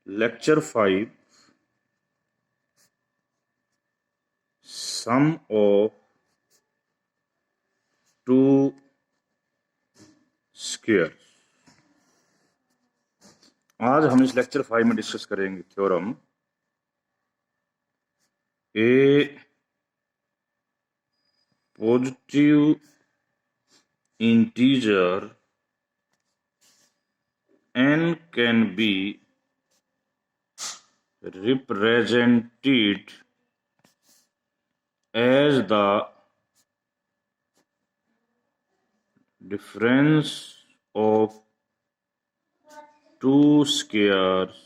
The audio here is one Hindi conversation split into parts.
Lecture 5, Sum of two squares। आज हम इस लेक्चर 5 में डिस्कस करेंगे theorem A positive integer n can be represented as the difference of two squares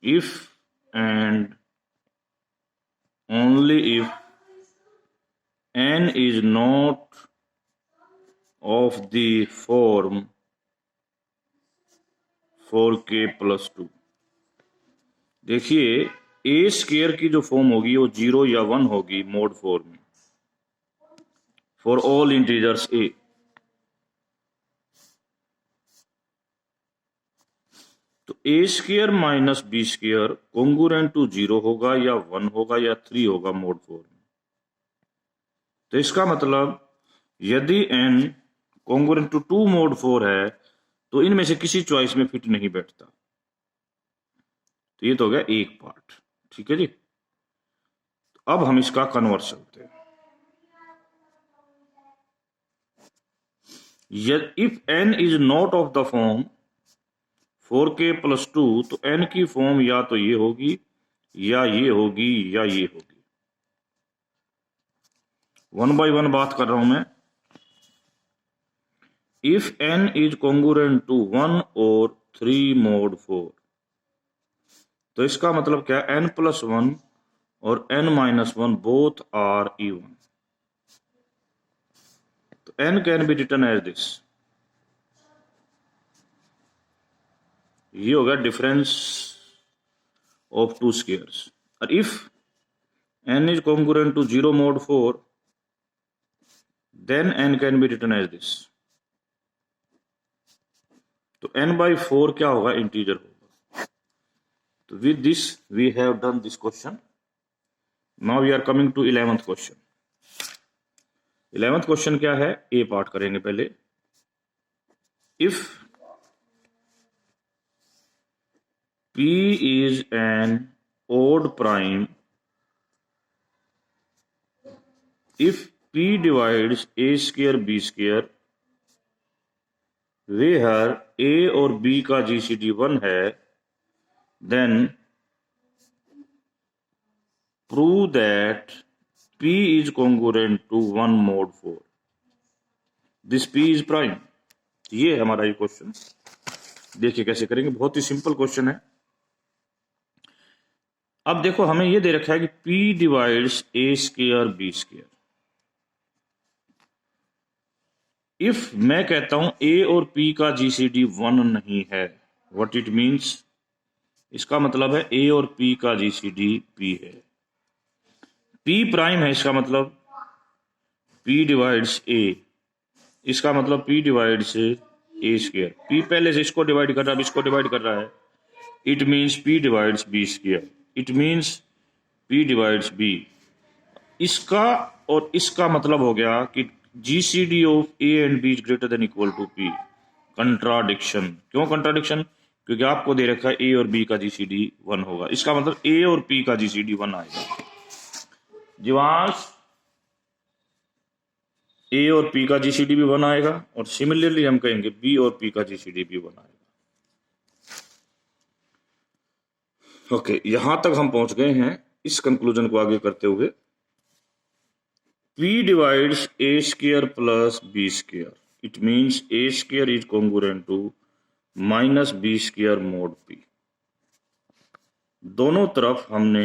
if and only if n is not of the form 4k plus 2। देखिए ए स्क्वायर की जो फॉर्म होगी वो 0 या 1 होगी मोड 4 में फॉर ऑल इंटीजर्स ए। तो a square minus b square congruent to 0 होगा या 1 होगा या 3 होगा मोड 4 में। तो इसका मतलब यदि n कॉन्ग्रुएंट टू 2 मोड 4 है तो इनमें से किसी चॉइस में फिट नहीं बैठता। तो ये तो हो गया एक पार्ट, ठीक है जी। तो अब हम इसका कन्वर्स चलते हैं। If n is not of the form 4k plus 2 तो n की फॉर्म या तो ये होगी या ये होगी या ये होगी। 1 by 1 बात कर रहा हूं मैं। If n is congruent to 1 और 3 मोड 4 तो इसका मतलब क्या, n plus 1 और n minus 1 both are even. तो n can be written as this, ये होगा डिफरेंस ऑफ टू स्क्वायर्स। और if n is congruent to 0 mod 4 then n can be written as this. तो n by 4 क्या होगा, इंटीजर होगा। तो with this we have done this question. Now we are coming to 11th question. 11th question क्या है, ए पार्ट करेंगे पहले। If P is an odd prime if P divides a square b square where a और b का GCD 1 है, then prove that P is congruent to 1 mod 4। This P is prime। ये है हमारा ये क्वेश्चन। देखिए कैसे करेंगे, बहुत ही सिंपल क्वेश्चन है। अब देखो हमें ये दे रखा है कि P divides A square B square. इफ मैं कहता हूं A और P का GCD 1 नहीं है, व्हाट इट मीन्स, इसका मतलब है A और P का GCD P है। P प्राइम है, इसका मतलब P डिवाइड्स A, इसका मतलब P divides A square. P पहले से इसको डिवाइड कर रहा है, इसको डिवाइड कर रहा है, it means P divides B square. It means P divides B। इसका और इसका मतलब हो गया कि GCD of A and B is greater than equal to P। Contradiction. क्यों कंट्राडिक्शन? क्योंकि आपको दे रखा है A और B का GCD 1 होगा, इसका मतलब A और P का GCD 1 आएगा। जीवांश A और P का GCD भी 1 आएगा, और सिमिलरली हम कहेंगे B और P का GCD भी 1 आएगा। ओके, यहां तक हम पहुंच गए हैं। इस कंक्लूजन को आगे करते हुए, P divides a square plus b square, it means a square is congruent to minus b square mod p। दोनों तरफ हमने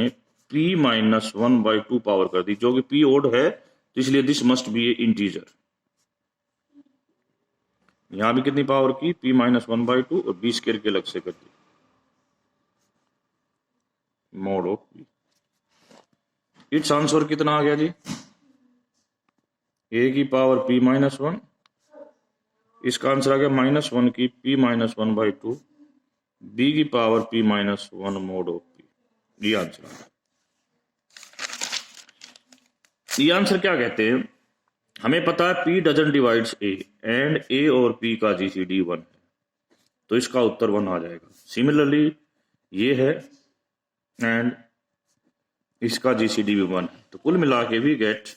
p minus 1 by 2 पावर कर दी, जो कि p ओड है, तो इसलिए this must be a integer. यहां भी कितनी पावर की, p minus 1 by 2 और b square के अलग से कर दी, mod of p। Its answer कितना आ गया जी, a की पावर p minus 1 इसका आंसर आ गया -1 की p-1/2 b की power p-1 mod of p। ये आंसर आ गया। ये आंसर क्या कहते हैं, हमें पता है p doesn't divides a and a और p का जीसीडी 1 है, तो इसका उत्तर 1 आ जाएगा। सिमिलरली ये है एंड इसका जीसीडी भी 1 है, तो कुल मिला के भी get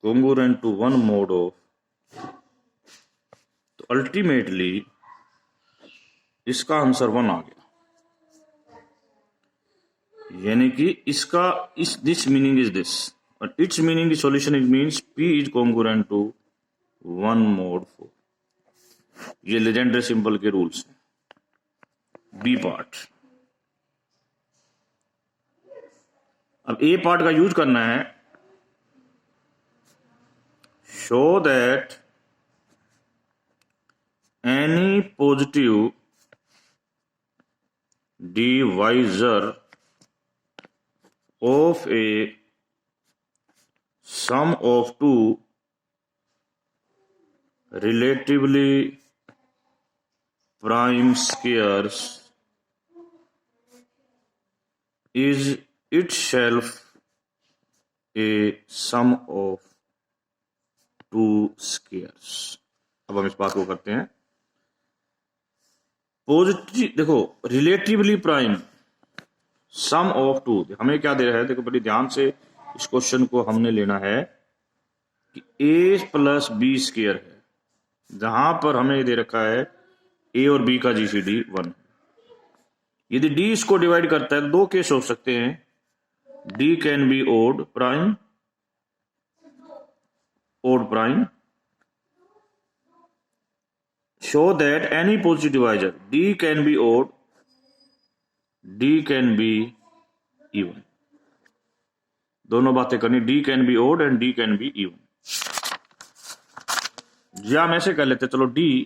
congruent to 1 mod of, तो अल्टीमेटली इसका आंसर 1 आ गया। यानी कि इसका दिस मीनिंग इज दिस और its meaning is solution is means p is congruent to 1 mod 4। ये लेजेंडरी सिंबल के रूल्स हैं। बी पार्ट, अब ए पार्ट का यूज करना है। Show that any positive divisor of a sum of two relatively prime squares is itself a sum of two squares। अब हम इस बात को करते हैं। पॉजिटिव, देखो relatively prime sum of two, हमें क्या दे रहा है, देखो बड़ी ध्यान से इस क्वेश्चन को हमने लेना है कि a प्लस बी स्क्वायर है, जहां पर हमें दे रखा है a और b का जीसीडी 1। यदि d इसको डिवाइड करता है, दो केस हो सकते हैं, d can be odd prime, odd prime, show that any positive divisor d can be odd, d can be even। दोनों बातें करनी, d can be odd and d can be even। या हम ऐसे कर लेते, चलो d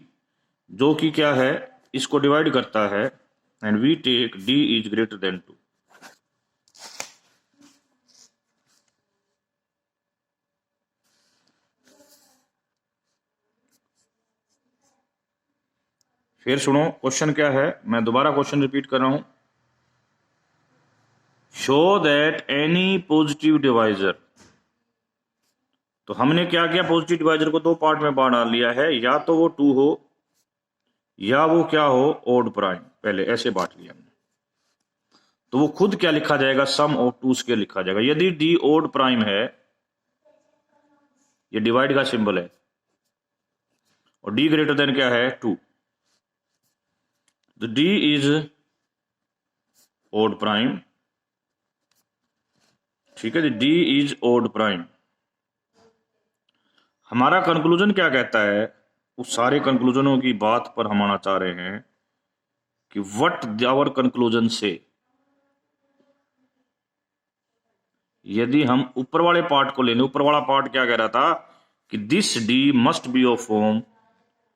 जो कि क्या है, इसको डिवाइड करता है and we take d is greater than 2। फिर सुनो क्वेश्चन क्या है, मैं दोबारा क्वेश्चन रिपीट कर रहा हूं। Show that any positive divisor, तो हमने क्या किया, पॉजिटिव डिवाइजर को दो पार्ट में बांट लिया है, या तो वो 2 हो या वो क्या हो, ओड प्राइम। पहले ऐसे बांट लिया हमने, तो वो खुद क्या लिखा जाएगा, सम ऑफ टू स्क्वायर लिखा जाएगा। यदि डी ओड प्राइम है, ये डिवाइड का सिंबल है, और डी ग्रेटर देन क्या है, 2, तो डी इज ओड प्राइम। ठीक है जी, डी इज ओड प्राइम। हमारा कंक्लूजन क्या कहता है, उस सारे कंक्लूजनों की बात पर हम आना चाह रहे हैं कि व्हाट आवर कंक्लूजन से, यदि हम ऊपर वाले पार्ट को लेने, ऊपर वाला पार्ट क्या कह रहा था कि this D must be of form,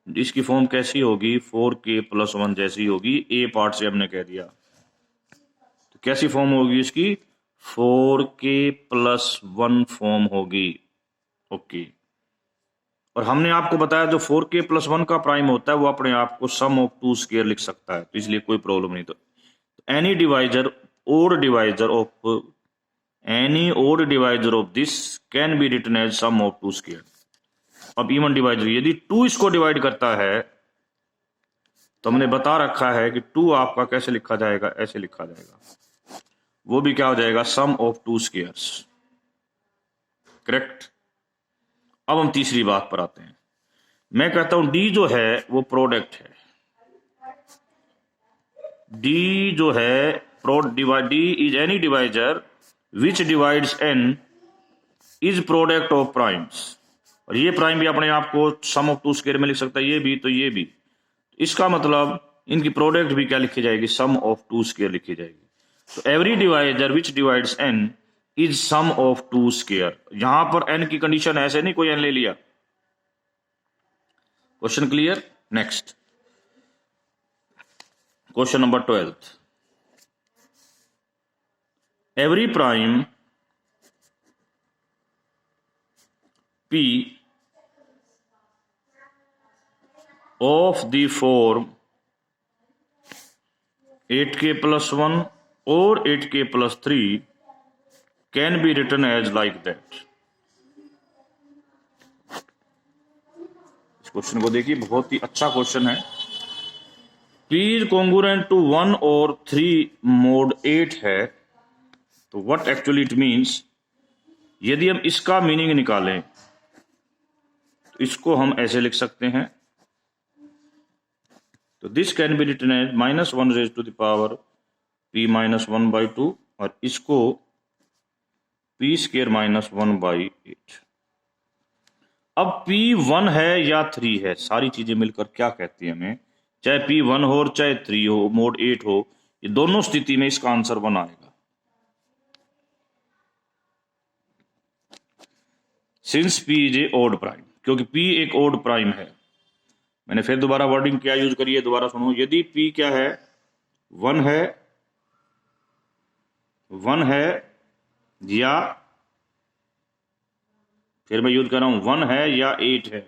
इसकी फॉर्म कैसी होगी, 4k+1 जैसी होगी। ए पार्ट से हमने कह दिया, तो कैसी फॉर्म होगी इसकी, 4k+1 फॉर्म होगी। ओके, और हमने आपको बताया जो 4k+1 का प्राइम होता है वो अपने आप को सम ऑफ टू स्क्वायर लिख सकता है, तो इसलिए कोई प्रॉब्लम नहीं। तो any divisor odd divisor of any odd divisor of this can be written as sum of two square. अब इवन डिवाइजर, यदि 2 इसको डिवाइड करता है, तो हमने बता रखा है कि 2 आपका कैसे लिखा जाएगा, ऐसे लिखा जाएगा, वो भी क्या हो जाएगा, सम ऑफ टू स्क्वायर्स। करेक्ट। अब हम तीसरी बात पर आते हैं। मैं कहता हूं डी जो है वो प्रोडक्ट है, डी जो है d is any divisor which divides n is product of primes. और ये प्राइम भी अपने आप को सम ऑफ टू स्क्वायर में लिख सकता है, ये भी तो ये भी। इसका मतलब इनकी प्रोडक्ट भी क्या लिखी जाएगी, सम ऑफ टू स्क्वायर लिखी जाएगी। तो every divisor which divides n is sum of two square. यहां पर एन की कंडीशन ऐसे नहीं कोई एन ले लिया। Question clear. Next question number 12। Every prime p of the form 8k plus 1 or 8k plus 3 can be written as like that। इस क्वेश्चन को देखिए, बहुत ही अच्छा क्वेश्चन है। P is congruent to 1 और 3 mod 8 है, तो what actually it means, यदि हम इसका मीनिंग निकालें तो इसको हम ऐसे लिख सकते हैं, तो this can be written as -1 raise to the power p minus 1/2 और इसको p स्क्वायर माइनस 1/8। अब p 1 है या 3 है, सारी चीजें मिलकर क्या कहती है हमें, चाहे p 1 हो और चाहे 3 हो, मोड 8 हो, ये दोनों स्थिति में इसका आंसर 1 आएगा। Since p is a odd prime, क्योंकि p एक ओड प्राइम है। मैंने फिर दोबारा वर्डिंग क्या यूज करी है, दोबारा सुनो। यदि p क्या है, 1 है, 1 है, या फिर मैं यूज कर रहा हूं 1 है या 8 है,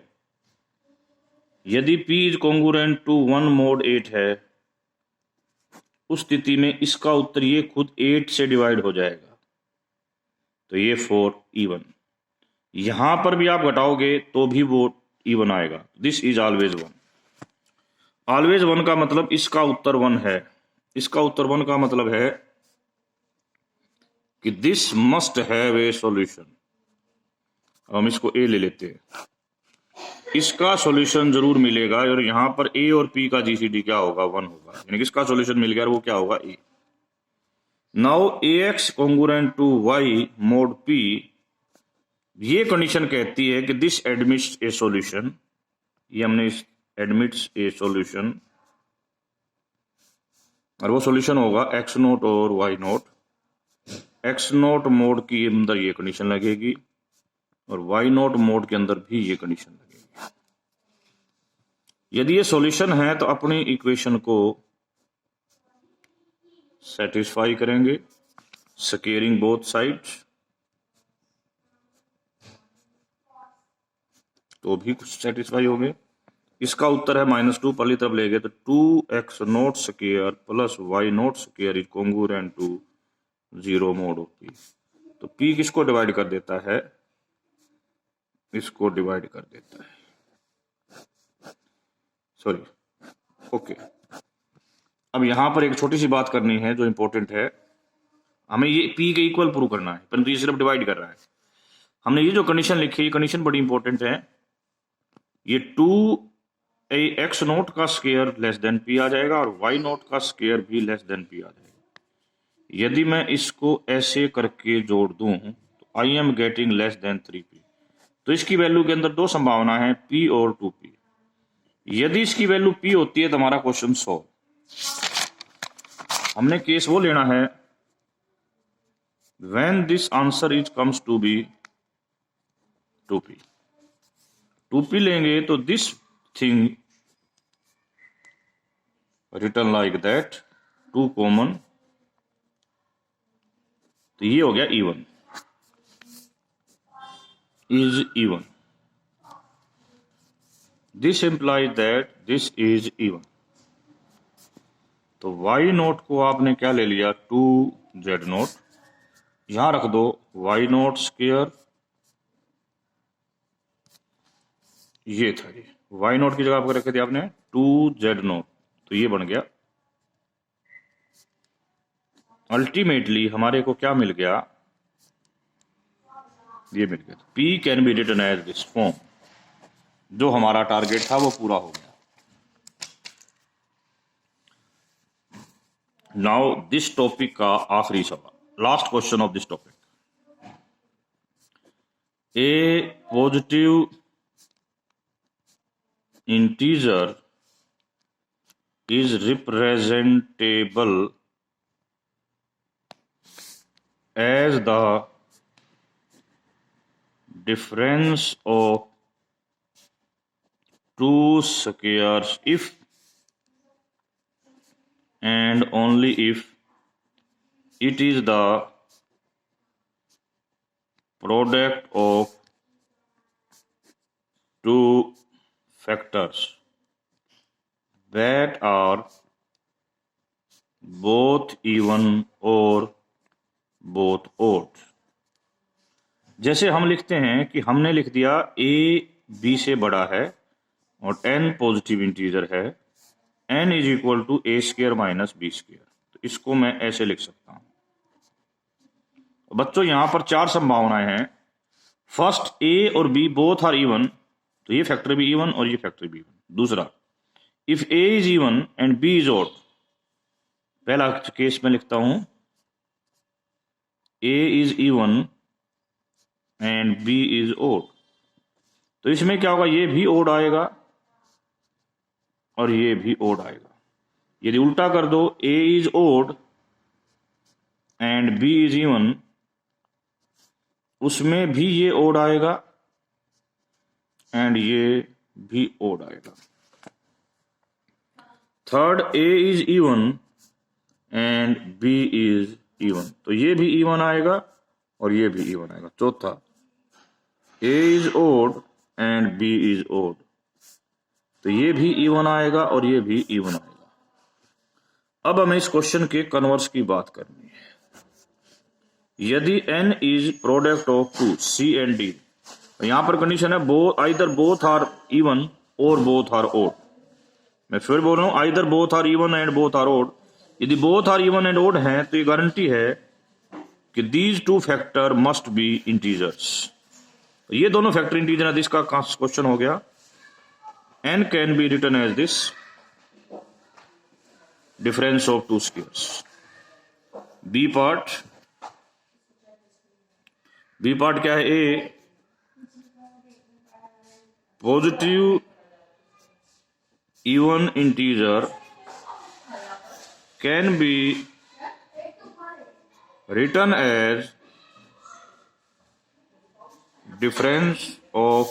यदि p is congruent to 1 mod 8 है, उस स्थिति में इसका उत्तर ये खुद 8 से डिवाइड हो जाएगा, तो ये 4 इवन। यहां पर भी आप घटाओगे तो भी वो इवन आएगा। This is always 1। ऑलवेज 1 का मतलब इसका उत्तर 1 है। इसका उत्तर 1 का मतलब है कि this must have a solution. हम इसको ए ले लेते हैं, इसका सॉल्यूशन जरूर मिलेगा, और यहां पर ए और पी का जीसीडी क्या होगा, 1 होगा, यानी कि इसका सॉल्यूशन मिल गया, वो क्या होगा, a. Now a x congruent to y mod p, ये कंडीशन कहती है कि दिस एडमिट्स ए सॉल्यूशन, ये हमने एडमिट्स ए सॉल्यूशन, और वो सॉल्यूशन होगा एक्स नोट और y nought. X nought mod के अंदर ये कंडीशन लगेगी और वाई नोट मोड के अंदर भी ये कंडीशन लगेगी। यदि ये सॉल्यूशन है तो अपनी इक्वेशन को सेटिस्फाई करेंगे, स्क्वेयरिंग बोथ साइड्स, तो भी कुछ सेटिस्फाई हो गए। इसका उत्तर है -2, पहली तरफ ले गए तो 2x nought square plus y nought square is congruent to 0 mod of p। तो p किसको डिवाइड कर देता है, इसको डिवाइड कर देता है, सॉरी, ओके। अब यहां पर एक छोटी सी बात करनी है जो इंपॉर्टेंट है, हमें ये p के इक्वल प्रूव करना है, परंतु ये सिर्फ डिवाइड कर रहा है। हमने ये जो कंडीशन लिखी है, ये कंडीशन बड़ी इंपॉर्टेंट है। ये 2x नोट का स्क्वायर लेस देन p आ जाएगा और y नोट का स्क्वायर भी लेस देन p आ जाएगा। यदि मैं इसको ऐसे करके जोड़ दूं तो I am getting less than 3p, तो इसकी वैल्यू के अंदर दो संभावना है, p और 2p। यदि इसकी वैल्यू p होती है तो हमारा क्वेश्चन सॉल्व। हमने केस वो लेना है when this answer is comes to be 2p। 2p लेंगे तो this thing written like that, 2 common, तो ये हो गया even, is even. This implies that this is even। तो y नोट को आपने क्या ले लिया, 2z नोट, यहां रख दो y नोट स्क्वायर, ये था, ये y नोट की जगह पर रखे थे आपने 2z नोट, तो ये बन गया। अल्टीमेटली हमारे को क्या मिल गया, ये मिल गया। p can be written as this form, जो हमारा टारगेट था वो पूरा हो गया। नाउ दिस टॉपिक का आखिरी सवाल, last question of this topic. A positive integer is representable as the difference of two squares if and only if it is the product of two factors। that are both even or both odd। जैसे हम लिखते हैं कि हमने लिख दिया a b से बड़ा है और n पॉजिटिव इंटीजर है, n is equal to a square minus b square, तो इसको मैं ऐसे लिख सकता हूं। बच्चों यहां पर चार संभावनाएं हैं। फर्स्ट, a और b बोथ आर इवन, तो ये फैक्टर भी इवन और ये फैक्टर भी इवन। दूसरा, if a is even and b is odd, पहला केस में लिखता हूं a is even and b is odd, तो इसमें क्या होगा, ये भी ऑड आएगा और ये भी ऑड आएगा। यदि उल्टा कर दो, a is odd and b is even, उसमें भी ये ऑड आएगा एंड ये भी ऑड आएगा। Third, a is even and b is even, तो ये भी इवन आएगा और ये भी इवन आएगा। चौथा, a is odd and b is odd, तो ये भी इवन आएगा और ये भी इवन आएगा। अब हमें इस क्वेश्चन के कन्वर्स की बात करनी है। यदि n is product of two c and d, तो यहां पर कंडीशन है आइदर बोथ आर इवन और बोथ आर ऑड। मैं फिर बोल रहा हूं, either both are even and both are odd. यदि both are even and odd हैं तो ये गारंटी है कि these two factor must be integers. ये दोनों फैक्टर इंटीजर है, इसका क्वेश्चन हो गया। n can be written as this, difference of two squares. B part क्या है, a positive even integer can be written as difference of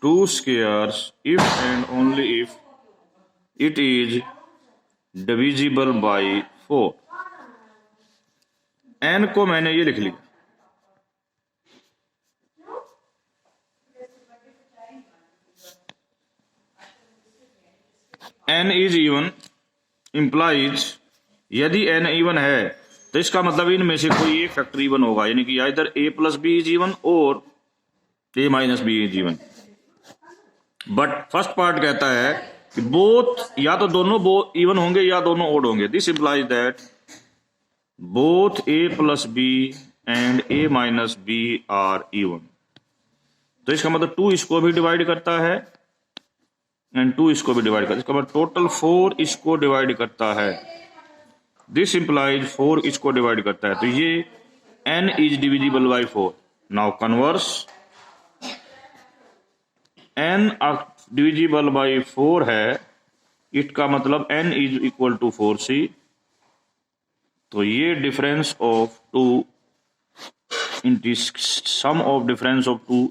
two squares if and only if it is divisible by 4। n को मैंने ये लिख लिया, n is even implies, यदि n इवन है तो इसका मतलब इनमें से कोई एक फैक्टर इवन होगा, यानी कि इधर a plus b is even और a minus b is even. But first part कहता है कि बोथ, या तो दोनों इवन होंगे या दोनों ओड होंगे। This implies that both a plus b and a minus b are even. तो इसका मतलब 2 इसको भी डिवाइड करता है एंड 2 इसको भी डिवाइड करता है, इसका मतलब टोटल 4 इसको डिवाइड करता है। दिस इंप्लाइज 4 इसको डिवाइड करता है, तो ये n is divisible by 4। Now converse, n divisible by 4 है, इसका मतलब n is equal to 4c, तो ये difference of two sum of difference of two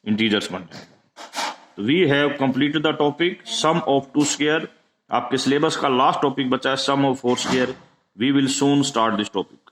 integers बन जाएगा। We have completed the topic sum of two square. आपके सिलेबस का लास्ट टॉपिक बचा है sum of 4 square. We will soon start this topic.